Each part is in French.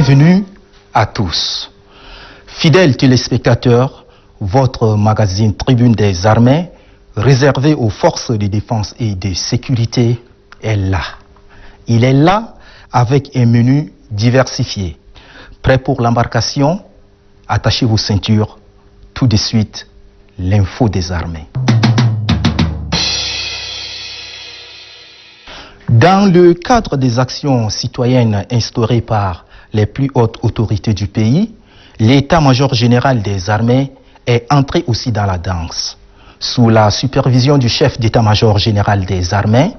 Bienvenue à tous. Fidèles téléspectateurs, votre magazine Tribune des Armées, réservé aux forces de défense et de sécurité, est là. Il est là avec un menu diversifié. Prêt pour l'embarcation? Attachez vos ceintures. Tout de suite, l'info des armées. Dans le cadre des actions citoyennes instaurées par les plus hautes autorités du pays, l'état-major général des armées est entré aussi dans la danse. Sous la supervision du chef d'état-major général des armées,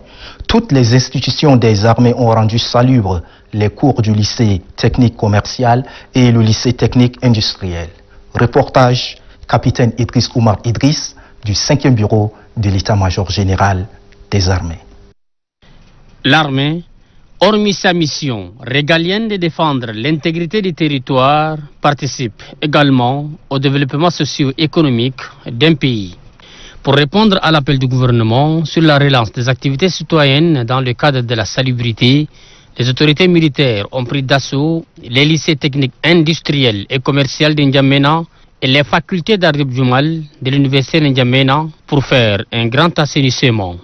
toutes les institutions des armées ont rendu salubres les cours du lycée technique commercial et le lycée technique industriel. Reportage, capitaine Idriss Oumar Idriss, du 5e bureau de l'état-major général des armées. L'armée, hormis sa mission régalienne de défendre l'intégrité du territoire, participe également au développement socio-économique d'un pays. Pour répondre à l'appel du gouvernement sur la relance des activités citoyennes dans le cadre de la salubrité, les autorités militaires ont pris d'assaut les lycées techniques industriels et commerciaux d'Indiamena et les facultés d'art Djumal de l'université d'Indiamena pour faire un grand assainissement.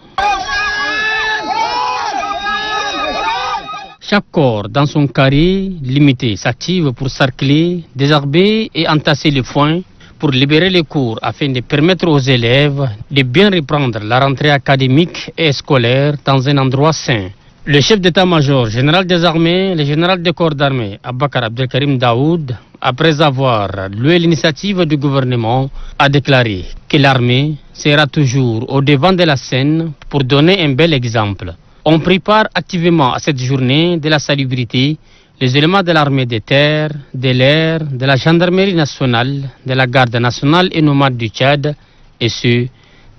Chaque corps dans son carré limité s'active pour cercler, désherber et entasser les foins pour libérer les cours afin de permettre aux élèves de bien reprendre la rentrée académique et scolaire dans un endroit sain. Le chef d'état-major général des armées, le général de corps d'armée, Abakar Abdelkarim Daoud, après avoir loué l'initiative du gouvernement, a déclaré que l'armée sera toujours au devant de la scène pour donner un bel exemple. On prépare activement à cette journée de la salubrité les éléments de l'armée des terres, de l'air, de la gendarmerie nationale, de la garde nationale et nomade du Tchad et ceux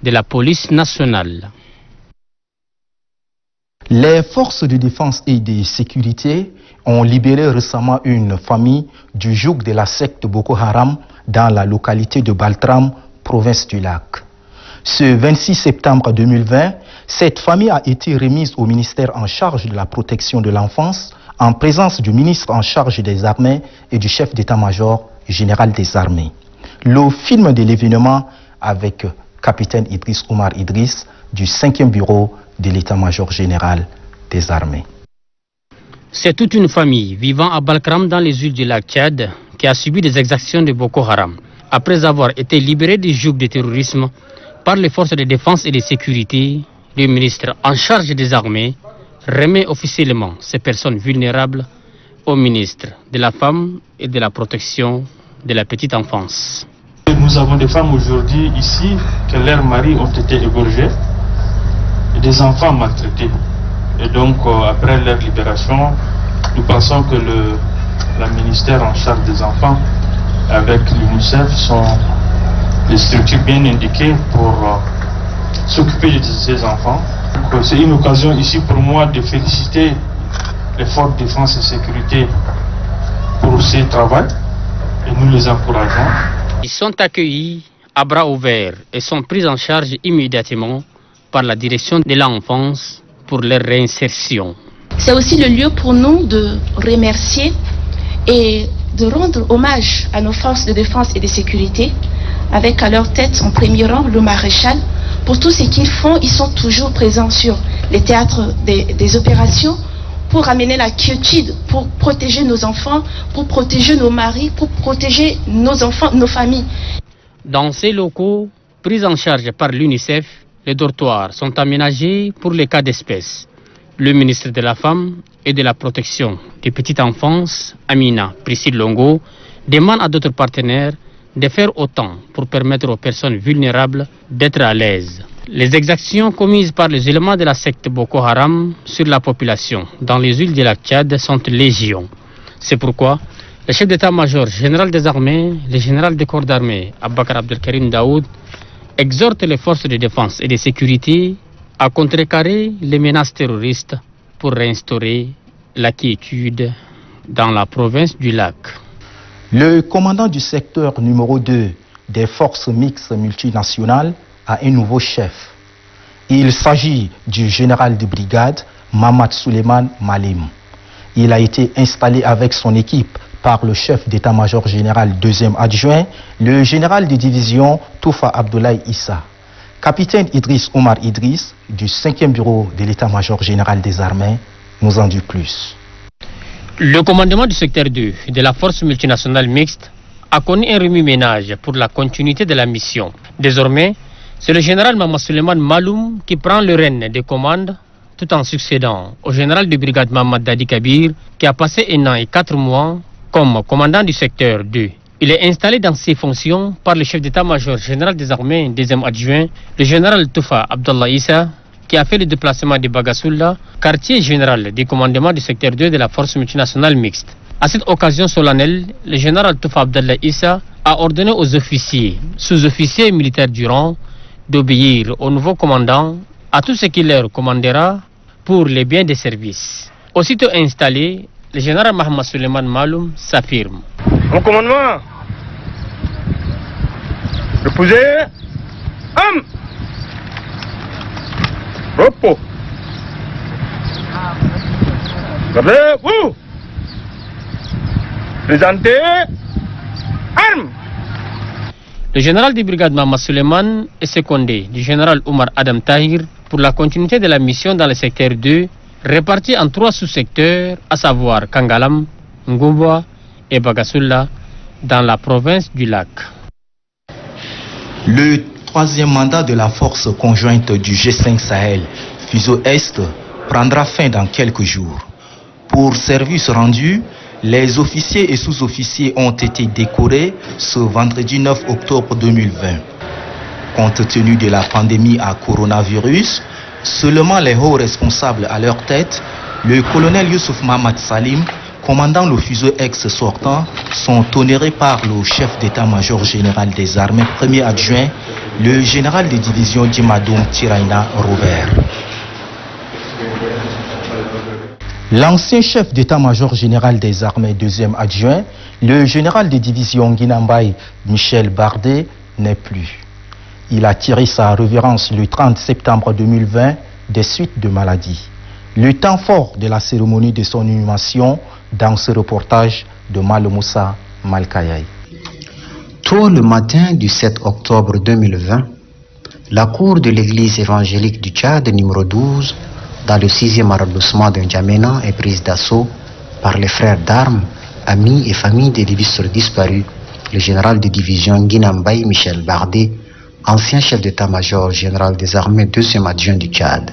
de la police nationale. Les forces de défense et de sécurité ont libéré récemment une famille du joug de la secte Boko Haram dans la localité de Baltram, province du Lac. Ce 26 septembre 2020, cette famille a été remise au ministère en charge de la protection de l'enfance en présence du ministre en charge des armées et du chef d'état-major général des armées. Le film de l'événement avec capitaine Idriss Oumar Idriss du 5e bureau de l'état-major général des armées. C'est toute une famille vivant à Balkram dans les îles du lac Tchad qui a subi des exactions de Boko Haram. Après avoir été libéré du joug de terrorisme par les forces de défense et de sécurité, le ministre en charge des armées remet officiellement ces personnes vulnérables au ministre de la Femme et de la Protection de la Petite Enfance. Nous avons des femmes aujourd'hui ici que leurs maris ont été égorgés et des enfants maltraités. Et donc après leur libération, nous pensons que le ministère en charge des enfants avec l'UNICEF sont des structures bien indiquées pour s'occuper de ces enfants. C'est une occasion ici pour moi de féliciter les forces de défense et sécurité pour ce travail et nous les encourageons. Ils sont accueillis à bras ouverts et sont pris en charge immédiatement par la direction de l'enfance pour leur réinsertion. C'est aussi le lieu pour nous de remercier et de rendre hommage à nos forces de défense et de sécurité, avec à leur tête en premier rang le maréchal. Pour tout ce qu'ils font, ils sont toujours présents sur les théâtres des opérations pour amener la quiétude, pour protéger nos enfants, pour protéger nos maris, pour protéger nos enfants, nos familles. Dans ces locaux, pris en charge par l'UNICEF, les dortoirs sont aménagés pour les cas d'espèce. Le ministre de la Femme et de la Protection des Petites Enfances, Amina Priscille Longo, demande à d'autres partenaires de faire autant pour permettre aux personnes vulnérables d'être à l'aise. Les exactions commises par les éléments de la secte Boko Haram sur la population dans les îles du lac Tchad sont légion. C'est pourquoi le chef d'état-major général des armées, le général de corps d'armée, Abakar Abdelkarim Daoud, exhorte les forces de défense et de sécurité à contrecarrer les menaces terroristes pour réinstaurer la quiétude dans la province du lac. Le commandant du secteur numéro 2 des forces mixtes multinationales a un nouveau chef. Il s'agit du général de brigade Mamad Suleiman Malim. Il a été installé avec son équipe par le chef d'état-major général 2e adjoint, le général de division Toufa Abdoulaye Issa. Capitaine Idriss Omar Idriss, du 5e bureau de l'état-major général des armées, nous en dit plus. Le commandement du secteur 2 de la force multinationale mixte a connu un remue-ménage pour la continuité de la mission. Désormais, c'est le général Maman Suleiman Maloum qui prend le règne des commandes tout en succédant au général de brigade Mamad Dadi Kabir qui a passé 1 an et 4 mois comme commandant du secteur 2. Il est installé dans ses fonctions par le chef d'état-major général des armées, 2e adjoint, le général Toufa Abdoulaye Issa, qui a fait le déplacement de Bagassoula, quartier général du commandement du secteur 2 de la force multinationale mixte. À cette occasion solennelle, le général Toufa Abdoulaye Issa a ordonné aux officiers, sous-officiers militaires du rang, d'obéir au nouveau commandant à tout ce qu'il leur commandera pour les biens des services. Aussitôt installé, le général Mohamed Suleiman Maloum s'affirme. Mon commandement, reposez, repos. Gardez-vous. Présentez, armes. Le général de brigade Mohamed Suleiman est secondé du général Omar Adam Tahir pour la continuité de la mission dans le secteur 2, réparti en 3 sous-secteurs, à savoir Kangalam, Ngouba et Bagassoula, dans la province du Lac. Le 3e mandat de la force conjointe du G5 Sahel, Fuseau Est, prendra fin dans quelques jours. Pour service rendu, les officiers et sous-officiers ont été décorés ce vendredi 9 octobre 2020. Compte tenu de la pandémie à coronavirus, seulement les hauts responsables à leur tête, le colonel Youssouf Mamad Salim, commandant le fuseau ex sortant, sont honorés par le chef d'état-major général des armées, 1er adjoint, le général de division Djimadoum Tiraina Robert. L'ancien chef d'état-major général des armées, 2e adjoint, le général de division Guinambay Michel Bardet, n'est plus. Il a tiré sa révérence le 30 septembre 2020 des suites de maladie. Le temps fort de la cérémonie de son inhumation dans ce reportage de Malomoussa Malkayaï. Tôt le matin du 7 octobre 2020, la cour de l'église évangélique du Tchad numéro 12 dans le 6e arrondissement de N'Djamena est prise d'assaut par les frères d'armes, amis et familles des divisions disparus, le général de division Guinambay Michel Bardet, ancien chef d'état-major général des armées 2e adjoint du Tchad.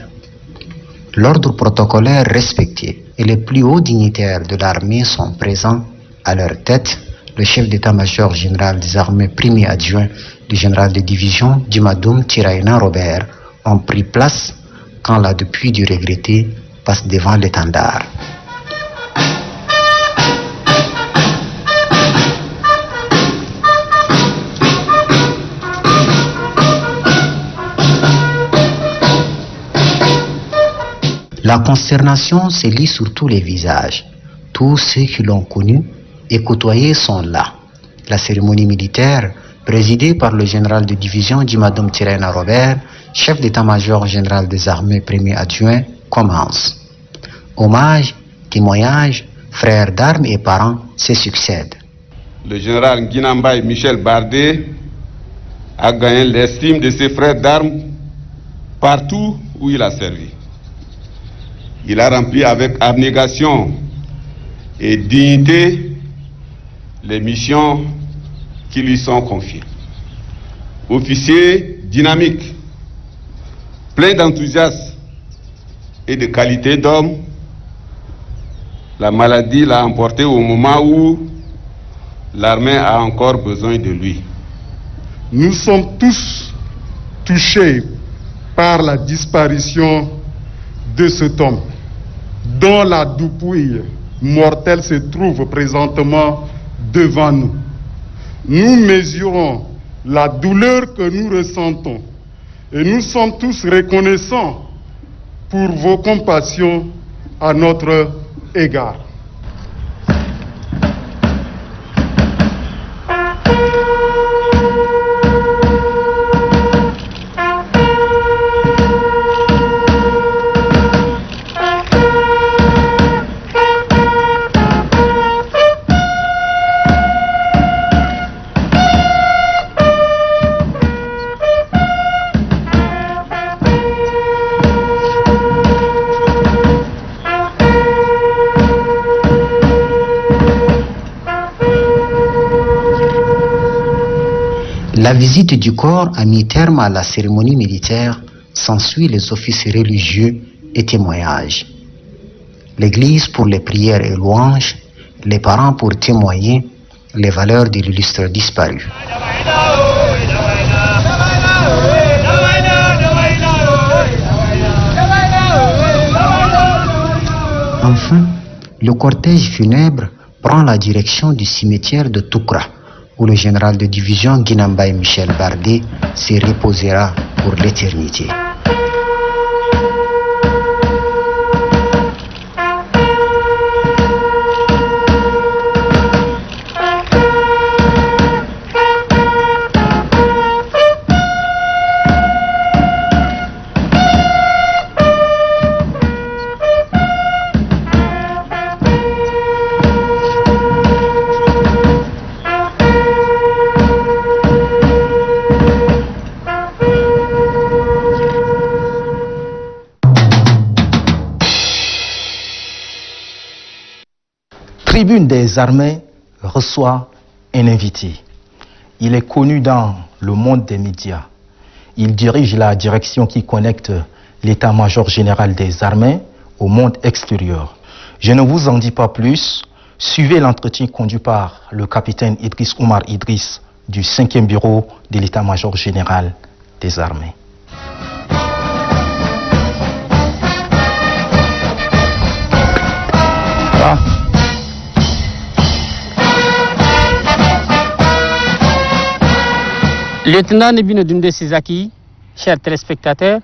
L'ordre protocolaire respecté et les plus hauts dignitaires de l'armée sont présents. À leur tête, le chef d'état-major général des armées 1er adjoint du général de division Djimadoum Tiraina Robert ont pris place quand la depuis du regretté passe devant l'étendard. La consternation se lit sur tous les visages. Tous ceux qui l'ont connu et côtoyé sont là. La cérémonie militaire, présidée par le général de division Djimadoum Tiraina Robert, chef d'état-major général des armées 1er adjoint, commence. Hommages, témoignages, frères d'armes et parents se succèdent. Le général Guinambay Michel Bardet a gagné l'estime de ses frères d'armes partout où il a servi. Il a rempli avec abnégation et dignité les missions qui lui sont confiées. Officier dynamique, plein d'enthousiasme et de qualité d'homme, la maladie l'a emporté au moment où l'armée a encore besoin de lui. Nous sommes tous touchés par la disparition de cet homme, dont la dépouille mortelle se trouve présentement devant nous. Nous mesurons la douleur que nous ressentons et nous sommes tous reconnaissants pour vos compassions à notre égard. La visite du corps a mis terme à la cérémonie militaire. S'ensuit les offices religieux et témoignages. L'église pour les prières et louanges, les parents pour témoigner les valeurs de l'illustre disparu. Enfin, le cortège funèbre prend la direction du cimetière de Toukra, où le général de division Guinambaye Michel Bardé se reposera pour l'éternité. Tribune des armées reçoit un invité. Il est connu dans le monde des médias. Il dirige la direction qui connecte l'état-major général des armées au monde extérieur. Je ne vous en dis pas plus. Suivez l'entretien conduit par le capitaine Idriss Oumar Idriss du 5e bureau de l'état-major général des armées. Lieutenant Nebino Dunde Sizaki, chers téléspectateurs,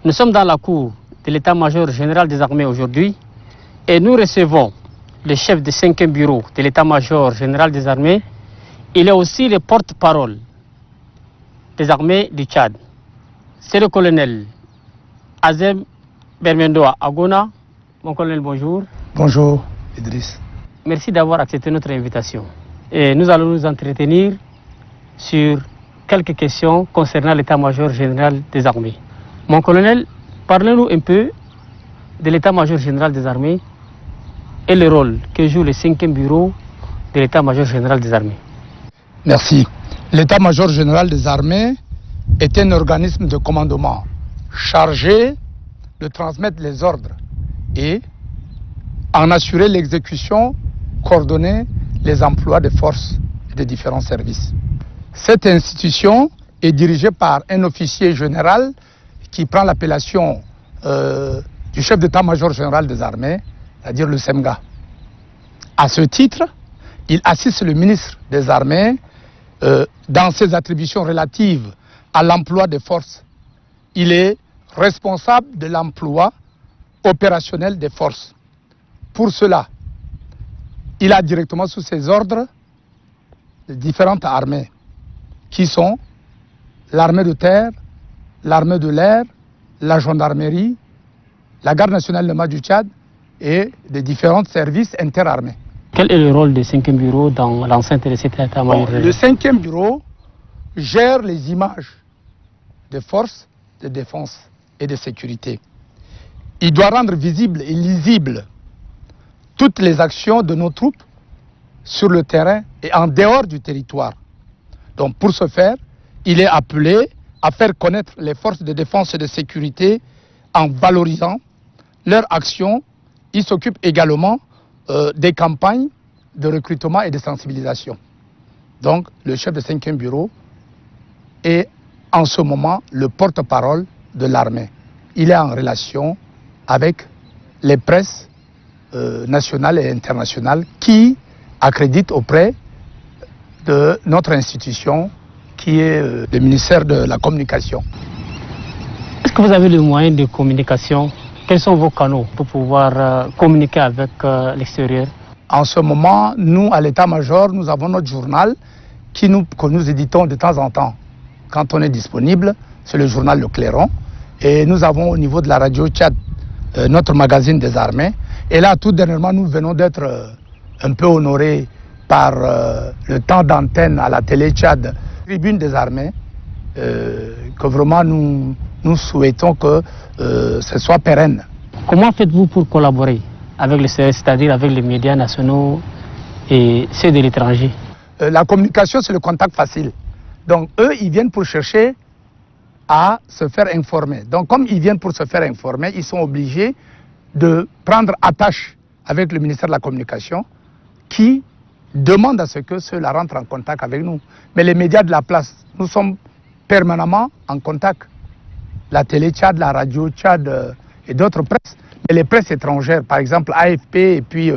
nous sommes dans la cour de l'état-major général des armées aujourd'hui et nous recevons le chef du 5e bureau de l'état-major général des armées. Il est aussi le porte-parole des armées du Tchad. C'est le colonel Azem Bermendoa Agona. Mon colonel, bonjour. Bonjour, Idriss. Merci d'avoir accepté notre invitation. Et nous allons nous entretenir sur quelques questions concernant l'état-major général des armées. Mon colonel, parlez-nous un peu de l'état-major général des armées et le rôle que joue le 5e bureau de l'état-major général des armées. Merci. L'état-major général des armées est un organisme de commandement chargé de transmettre les ordres et en assurer l'exécution, coordonner les emplois des forces et des différents services. Cette institution est dirigée par un officier général qui prend l'appellation du chef d'état-major général des armées, c'est-à-dire le SEMGA. À ce titre, il assiste le ministre des armées dans ses attributions relatives à l'emploi des forces. Il est responsable de l'emploi opérationnel des forces. Pour cela, il a directement sous ses ordres les différentes armées, qui sont l'armée de terre, l'armée de l'air, la gendarmerie, la garde nationale de Mali du Tchad et des différents services interarmés. Quel est le rôle du 5e bureau dans l'enceinte de cet état-major? Le 5e bureau gère les images des forces de défense et de sécurité. Il doit rendre visibles et lisibles toutes les actions de nos troupes sur le terrain et en dehors du territoire. Donc pour ce faire, il est appelé à faire connaître les forces de défense et de sécurité en valorisant leurs actions. Il s'occupe également des campagnes de recrutement et de sensibilisation. Donc le chef du 5e bureau est en ce moment le porte-parole de l'armée. Il est en relation avec les presses nationales et internationales qui accréditent auprès de notre institution qui est le ministère de la Communication. Est-ce que vous avez les moyens de communication? Quels sont vos canaux pour pouvoir communiquer avec l'extérieur? En ce moment, nous, à l'état-major, nous avons notre journal que nous éditons de temps en temps. Quand on est disponible, c'est le journal Le Clairon. Et nous avons au niveau de la radio Tchad notre magazine des armées. Et là, tout dernièrement, nous venons d'être un peu honorés par le temps d'antenne à la télé Tchad, Tribune des armées, que vraiment nous souhaitons que ce soit pérenne. Comment faites-vous pour collaborer avec les services, c'est-à-dire avec les médias nationaux et ceux de l'étranger? La communication, c'est le contact facile. Donc eux, ils viennent pour chercher à se faire informer. Donc comme ils viennent pour se faire informer, ils sont obligés de prendre attache avec le ministère de la Communication qui demande à ce que ceux-là rentrent en contact avec nous. Mais les médias de la place, nous sommes permanemment en contact. La télé Tchad, la radio Tchad et d'autres presses. Mais les presses étrangères, par exemple AFP et puis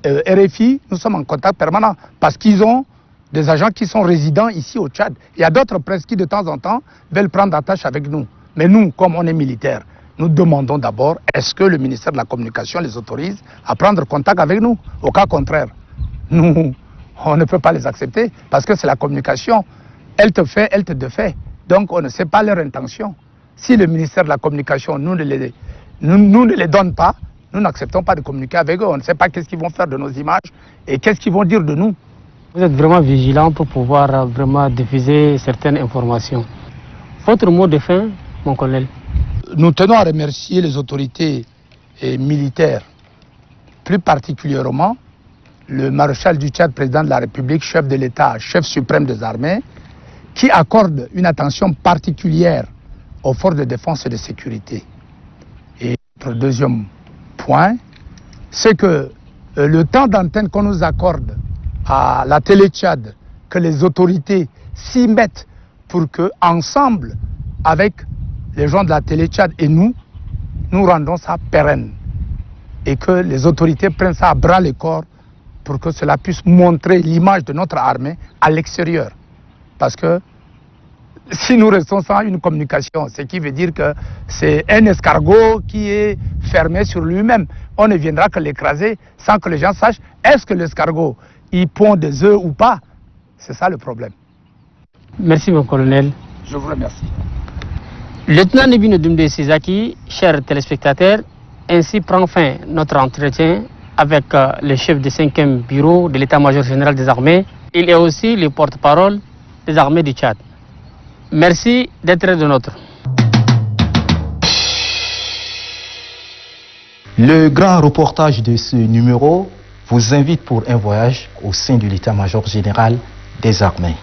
RFI, nous sommes en contact permanent parce qu'ils ont des agents qui sont résidents ici au Tchad. Il y a d'autres presses qui de temps en temps veulent prendre attache avec nous. Mais nous, comme on est militaires, nous demandons d'abord, est-ce que le ministère de la Communication les autorise à prendre contact avec nous? Au cas contraire, nous, on ne peut pas les accepter parce que c'est la communication. Elle te fait, elle te défait. Donc on ne sait pas leur intention. Si le ministère de la Communication nous ne les donne pas, nous n'acceptons pas de communiquer avec eux. On ne sait pas qu'est-ce qu'ils vont faire de nos images et qu'est-ce qu'ils vont dire de nous. Vous êtes vraiment vigilant pour pouvoir vraiment diffuser certaines informations. Votre mot de fin, mon colonel? Nous tenons à remercier les autorités militaires, plus particulièrement le maréchal du Tchad, président de la République, chef de l'État, chef suprême des armées, qui accorde une attention particulière aux forces de défense et de sécurité. Et notre deuxième point, c'est que le temps d'antenne qu'on nous accorde à la télé Tchad, que les autorités s'y mettent pour que, ensemble, avec les gens de la télé Tchad et nous rendons ça pérenne. Et que les autorités prennent ça à bras le corps pour que cela puisse montrer l'image de notre armée à l'extérieur. Parce que si nous restons sans une communication, ce qui veut dire que c'est un escargot qui est fermé sur lui-même. On ne viendra que l'écraser sans que les gens sachent est-ce que l'escargot il pond des œufs ou pas. C'est ça le problème. Merci mon colonel. Je vous remercie. Lieutenant Nebino Doumdé Sizaki, chers téléspectateurs, ainsi prend fin notre entretien avec le chef du 5e bureau de l'état-major général des armées. Il est aussi le porte-parole des armées du Tchad. Merci d'être de nôtre. Le grand reportage de ce numéro vous invite pour un voyage au sein de l'état-major général des armées.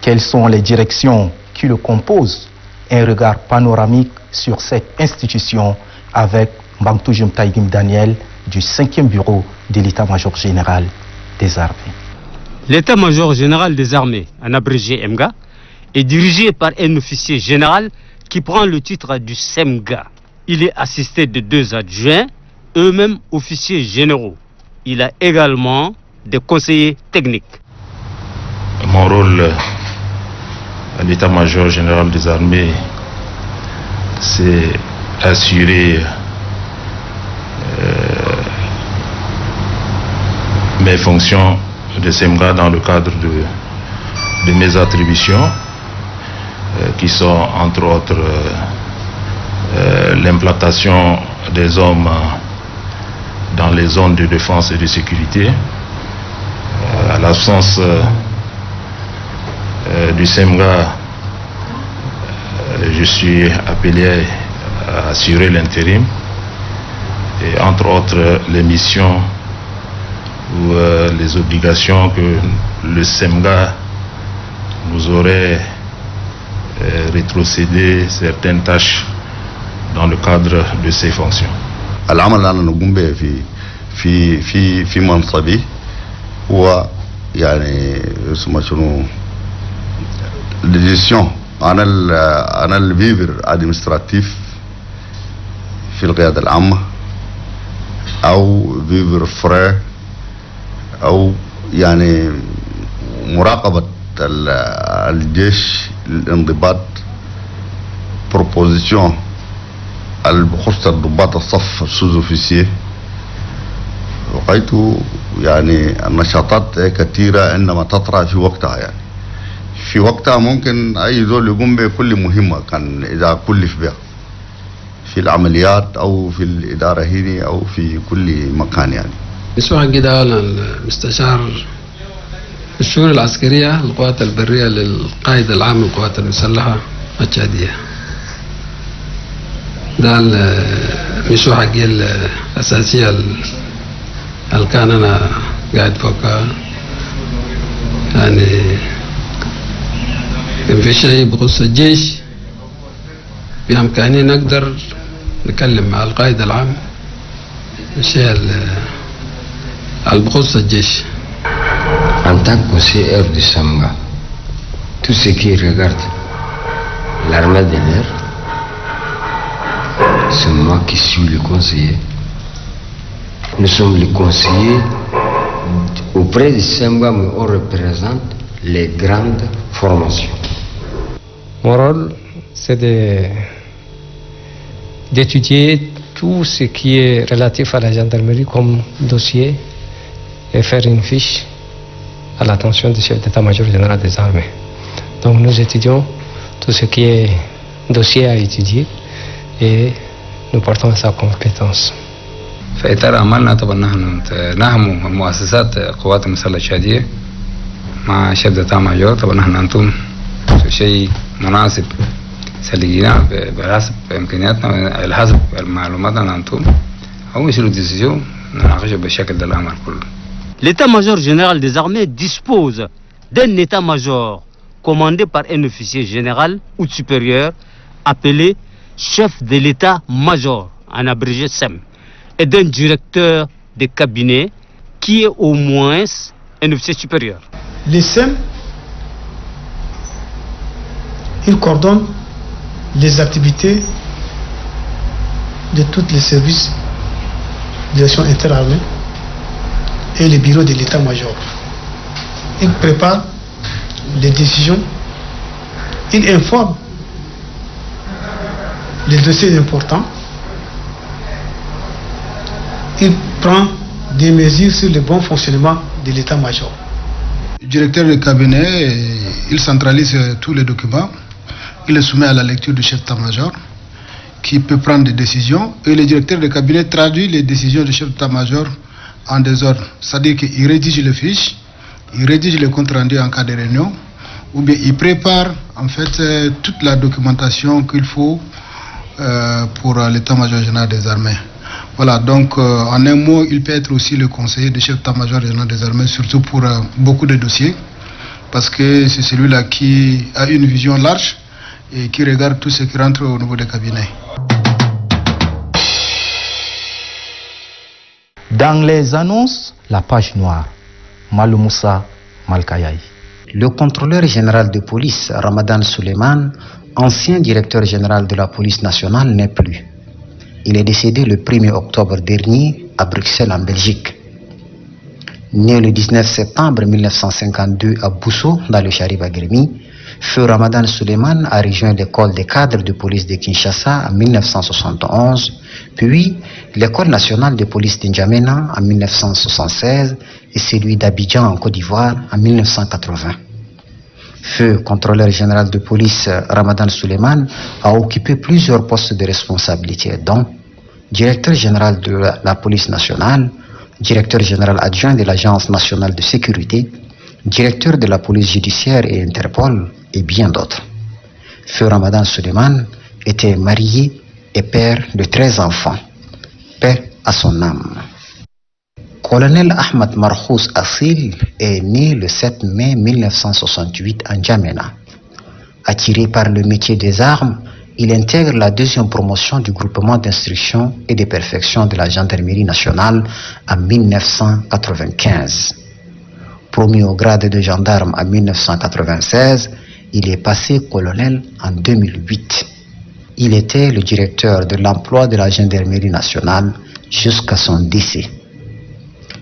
Quelles sont les directions qui le composent? Un regard panoramique sur cette institution avec Mbangtoujum Taïgim Daniel du 5e bureau de l'état-major général des armées. L'état-major général des armées, en abrégé MGA, est dirigé par un officier général qui prend le titre du SEMGA. Il est assisté de 2 adjoints, eux-mêmes officiers généraux. Il a également des conseillers techniques. Mon rôle à l'état-major général des armées, c'est assurer mes fonctions de SEMGA dans le cadre de mes attributions, qui sont entre autres l'implantation des hommes dans les zones de défense et de sécurité. À l'absence du SEMGA, je suis appelé à assurer l'intérim et entre autres les missions ou les obligations que le SEMGA nous aurait rétrocédé certaines tâches dans le cadre de ses fonctions. العمل اللي انا نقوم به في منصبي هو يعني اسمه شنو الجيستيون. انا الفيفر ادمنستراتيف في القياده العامه او فيفر فري او يعني مراقبه الجيش الانضباط بروبوزيسيون بخصوص ضباط الصف السوز اوفيسيه. وقيت يعني النشاطات كثيره عندما تطرأ في وقتها، يعني في وقتها ممكن اي زول يقوم بكل مهمه كان اذا كلف بها في العمليات او في الاداره هنا او في كل مكان. يعني اسمع كده المستشار الشؤون العسكريه القوات البريه للقائد العام للقوات المسلحه التشاديه. ده المشروع حقي الأساسية اللي كان أنا قاعد فوقها، يعني بشيء بخصوص الجيش بإمكاني نقدر نكلم مع القائد العام الشيء بخصوص الجيش. En tant que conseiller du Semga, tout ce qui regarde l'armée de l'air, c'est moi qui suis le conseiller. Nous sommes les conseillers auprès du Semga, mais on représente les grandes formations. Mon rôle, c'est d'étudier tout ce qui est relatif à la gendarmerie comme dossier et faire une fiche à l'attention du chef d'état-major général des armées. Donc nous étudions tout ce qui est dossier à étudier et nous portons à sa compétence. في إطار أعمالنا طبعا نحن نهم مؤسسات قوات المسلحة الشهادية مع شيف d'état-major. طبعا نحن ننتم شيء مناسب سلقينا بحسب إمكانياتنا على حسب معلوماتنا ننتم أو يصيروا ديسيجن نناقشه بالشكل ده الأمر كله. L'état-major général des armées dispose d'un état-major commandé par un officier général ou supérieur appelé chef de l'état-major, en abrégé SEM, et d'un directeur de cabinet qui est au moins un officier supérieur. Les SEM, ils coordonnent les activités de tous les services de direction interarmée et les bureaux de l'état-major. Ils préparent les décisions, ils informent les dossiers importants, ils prennent des mesures sur le bon fonctionnement de l'état-major. Le directeur de cabinet, il centralise tous les documents, il les soumet à la lecture du chef d'état-major qui peut prendre des décisions et le directeur de cabinet traduit les décisions du chef d'état-major en désordre. C'est-à-dire qu'il rédige les fiches, il rédige les comptes rendus en cas de réunion, ou bien il prépare en fait toute la documentation qu'il faut pour l'état-major général des armées. Voilà, donc en un mot, il peut être aussi le conseiller du chef d'état-major général des armées, surtout pour beaucoup de dossiers, parce que c'est celui-là qui a une vision large et qui regarde tout ce qui rentre au niveau des cabinets. Dans les annonces, la page noire, Maloumoussa Malkayaï. Le contrôleur général de police, Ramadan Suleiman, ancien directeur général de la police nationale, n'est plus. Il est décédé le 1er octobre dernier à Bruxelles, en Belgique. Né le 19 septembre 1952 à Bousso, dans le Chariba Gremi, Feu Ramadan Suleiman a rejoint l'école des cadres de police de Kinshasa en 1971, puis l'école nationale de police d'Injamena en 1976 et celui d'Abidjan en Côte d'Ivoire en 1980. Feu contrôleur général de police Ramadan Suleiman a occupé plusieurs postes de responsabilité, dont directeur général de la police nationale, directeur général adjoint de l'Agence nationale de sécurité, directeur de la police judiciaire et Interpol, et bien d'autres. Feu Ramadan Suleiman était marié et père de 13 enfants. Paix à son âme. Colonel Ahmad Marhous Assil est né le 7 mai 1968 en N'Djamena. Attiré par le métier des armes, il intègre la deuxième promotion du groupement d'instruction et de perfection de la gendarmerie nationale en 1995. Promu au grade de gendarme en 1996, il est passé colonel en 2008. Il était le directeur de l'emploi de la gendarmerie nationale jusqu'à son décès.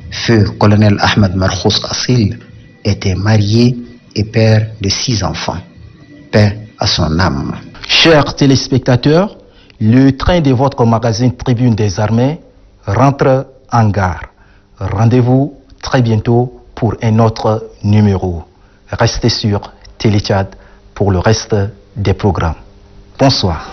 Feu colonel Ahmed Marhous Assil était marié et père de 6 enfants. Paix à son âme. Chers téléspectateurs, le train de votre magazine Tribune des Armées rentre en gare. Rendez-vous très bientôt pour un autre numéro. Restez sur Télétchad pour le reste des programmes. Bonsoir.